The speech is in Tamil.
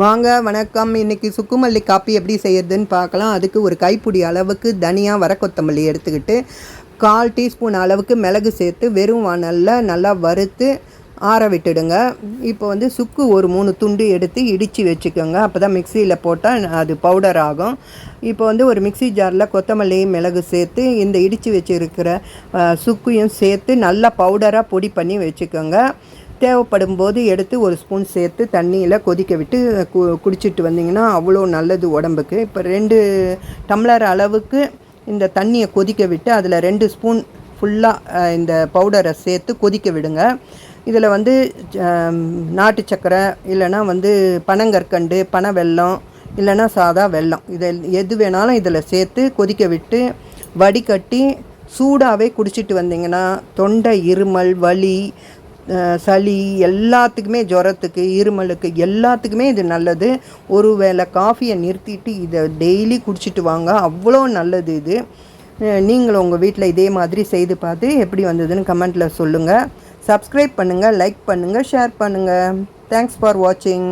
வாங்க வணக்கம். இன்றைக்கி சுக்குமல்லி காப்பி எப்படி செய்யறதுன்னு பார்க்கலாம். அதுக்கு ஒரு கைப்பிடி அளவுக்கு தனியா வர கொத்தமல்லி எடுத்துக்கிட்டு 1/4 டீஸ்பூன் அளவுக்கு மிளகு சேர்த்து வெறும் வானலில் நல்லா வறுத்து ஆற விட்டுடுங்க. இப்போ சுக்கு ஒரு 3 துண்டு எடுத்து இடித்து வச்சுக்கோங்க. அப்போ தான் மிக்சியில் போட்டால் அது பவுடர் ஆகும். இப்போ ஒரு மிக்சி ஜாரில் கொத்தமல்லி மிளகு சேர்த்து இந்த இடித்து வச்சுருக்கிற சுக்கையும் சேர்த்து நல்லா பவுடராக பொடி பண்ணி வச்சுக்கோங்க. தேவைப்படும் போது எடுத்து ஒரு ஸ்பூன் சேர்த்து தண்ணியில் கொதிக்க விட்டு குடிச்சிட்டு வந்தீங்கன்னா அவ்வளோ நல்லது உடம்புக்கு. இப்போ 2 டம்ளர் அளவுக்கு இந்த தண்ணியை கொதிக்க விட்டு அதில் 2 ஸ்பூன் ஃபுல்லாக இந்த பவுடரை சேர்த்து கொதிக்க விடுங்க. இதில் நாட்டு சக்கரை இல்லைன்னா பனங்கற்கண்டு, பனை வெல்லம் இல்லைன்னா சாதா வெல்லம், இதை எது வேணாலும் இதில் சேர்த்து கொதிக்க விட்டு வடிகட்டி சூடாகவே குடிச்சிட்டு வந்தீங்கன்னா தொண்டை இருமல், வலி, சளி எல்லாத்துக்குமே, ஜுரத்துக்கு, இருமலுக்கு எல்லாத்துக்குமே இது நல்லது. ஒரு வேளை காஃபியை நிறுத்திட்டு இதை டெய்லி குடிச்சிட்டு வாங்க, அவ்வளோ நல்லது இது. நீங்களும் உங்கள் வீட்டில் இதே மாதிரி செய்து பார்த்து எப்படி வந்ததுன்னு கமெண்ட்டில் சொல்லுங்கள். சப்ஸ்கிரைப் பண்ணுங்கள், லைக் பண்ணுங்கள், ஷேர் பண்ணுங்கள். தேங்க்ஸ் ஃபார் வாட்சிங்.